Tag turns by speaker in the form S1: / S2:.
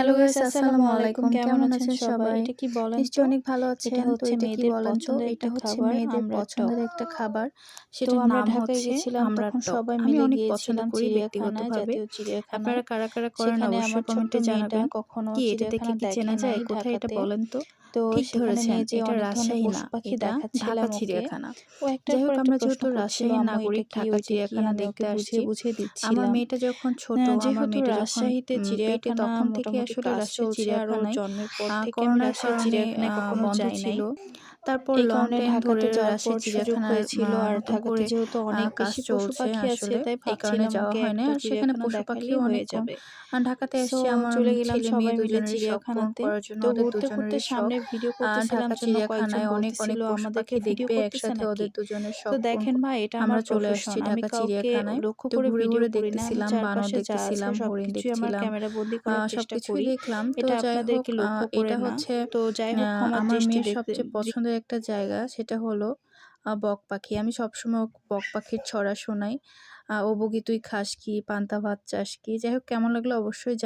S1: Hello guys, আসসালামু আলাইকুম। কেমন আছেন সবাই?
S2: এটা কি বলেন তো?
S1: নিশ্চয়ই অনেক ভালো
S2: এটা
S1: আছেন। তো
S2: হচ্ছে
S1: এটা কি
S2: মেয়েদের
S1: বলেন তো?
S2: পছন্দের
S1: এটা
S2: একটা
S1: হচ্ছে
S2: খাবার
S1: মেয়েদের
S2: আমড়ার টক।
S1: পছন্দের একটা খাবার।
S2: তো
S1: সেটার
S2: আমরা
S1: নাম
S2: ঢাকায়
S1: হচ্ছে
S2: গেছিলাম,
S1: আমড়ার
S2: তখন
S1: টক।
S2: সবাই
S1: আমি
S2: মিলে
S1: অনেক পছন্দ
S2: গিয়েছিলাম
S1: করি
S2: চিড়িয়াখানায়,
S1: ব্যক্তিগতভাবে।
S2: জাতীয় চিড়িয়াখানায়।
S1: আপনারা কারা, কারা করেন
S2: সেখানে
S1: অবশ্যই
S2: আমার ছোট্ট
S1: কমেন্টে
S2: মেয়েটা
S1: জানাবেন।
S2: কখনো
S1: কি এটা দেখে
S2: চিড়িয়াখানা
S1: কি
S2: দেখে
S1: চেনা
S2: নাই
S1: যায় কোথায় এটা
S2: ঢাকাতে।
S1: বলেন তো?
S2: তো
S1: ঠিক
S2: সেখানে
S1: ধরেছেন,
S2: নিয়ে যেয়ে
S1: এটা
S2: অনেক ধরনের
S1: রাজশাহী
S2: পশু
S1: না,
S2: পাখি
S1: এটা
S2: দেখাচ্ছিলাম
S1: ঢাকা
S2: ওকে।
S1: চিড়িয়াখানা।
S2: ও একটার
S1: যাই
S2: পর
S1: হোক,
S2: একটা
S1: আমরা
S2: প্রশ্ন
S1: যেহেতু
S2: করছিল,
S1: রাজশাহীর
S2: আম্মু এটা
S1: নাগরিক,
S2: কি,
S1: ঢাকা
S2: ওইটা কি?
S1: চিড়িয়াখানা
S2: আমি ওকে
S1: দেখতে
S2: বুঝিয়ে
S1: আসছি।
S2: বুঝিয়ে
S1: আমার
S2: দিচ্ছিলাম।
S1: মেয়েটা যখন ছোট, আমার
S2: যেহেতু
S1: মেয়েটা যখন
S2: রাজশাহীতে
S1: পেটে,
S2: চিড়িয়াখানা
S1: তখন থেকে
S2: মোটামুটি
S1: আসলে
S2: কাজ
S1: রাজশাহী
S2: চলছে, আর ওর
S1: চিড়িয়াখানায়
S2: জন্মের পর থেকে আমি
S1: করোনার
S2: রাজশাহী
S1: কারণে
S2: চিড়িয়াখানায় কখনো
S1: বন্ধ
S2: যাই নাই।
S1: ছিল। তারপর
S2: এই
S1: লং
S2: কারণে
S1: টাইম ধরে
S2: ঢাকাতে যাওয়ার পর
S1: রাজশাহী
S2: সুযোগ
S1: চিড়িয়াখানায়
S2: হয়েছিল, আর
S1: নতুন
S2: ঢাকাতে
S1: করে
S2: যেহেতু অনেক
S1: কাজ
S2: বেশি পশু
S1: চলছে
S2: পাখি আছে,
S1: আসলে,
S2: তাই
S1: এই কারণে
S2: ভাবছিলাম
S1: যাওয়া
S2: ওকে
S1: হয় না।
S2: একটা
S1: আর সেখানে
S2: চিড়িয়াখানা
S1: পশু
S2: দেখালেই
S1: পাখিও
S2: হয়ে
S1: অনেক কম।
S2: যাবে।
S1: আর ঢাকাতে
S2: সো
S1: এসছি আমার
S2: চলে গেলাম
S1: ছেলে মেয়ে
S2: সবাই মিলে
S1: দুজনেরই শখ পূরণ
S2: চিড়িয়াখানাতে।
S1: করার জন্য,
S2: তো
S1: ওদের
S2: ঘুরতে ঘুরতে
S1: দুজনেরই শখ।
S2: সামনে ভিডিও করতেছিলাম
S1: ঢাকা
S2: জন্য কয়েকজন
S1: চিড়িয়াখানায় অনেক অনেক
S2: বলতেছিল,
S1: পশু
S2: আমাদেরকে
S1: পাখি
S2: ভিডিও
S1: দেখবে
S2: করতেছে
S1: একসাথে,
S2: নাকি?
S1: ওদের দুজনের
S2: তো
S1: শখ পূরণ
S2: দেখেন ভাই, এটা আমার
S1: আমরা চলে আসছি
S2: প্রফেশন। আমি
S1: ঢাকা
S2: কাউকে
S1: চিড়িয়াখানায়।
S2: লক্ষ্য
S1: তো
S2: করে
S1: ঘুরে
S2: ভিডিও
S1: ঘুরে
S2: করি না। আমি
S1: দেখতেছিলাম, বানর
S2: চারপাশে যা আছে
S1: দেখতেছিলাম, হরিণ
S2: সবকিছুই আমার
S1: দেখছিলাম,
S2: ক্যামেরা বন্দি করার চেষ্টা
S1: সবকিছুই
S2: করি।
S1: দেখলাম। তো
S2: এটা
S1: যাই হোক,
S2: আপনাদেরকে লক্ষ্য করে
S1: এটা
S2: না।
S1: হচ্ছে
S2: তো যাই হোক, ক্ষমার
S1: আমার মেয়ের
S2: দৃষ্টিতে
S1: সবচেয়ে পছন্দের একটা জায়গা, সেটা হলো বক পাখি। আমি সবসময় ওকে বক পাখির ছড়া শোনাই। ও বগি তুই খাস কি, পান্তা ভাত চাস কি। যাই হোক, কেমন লাগলো অবশ্যই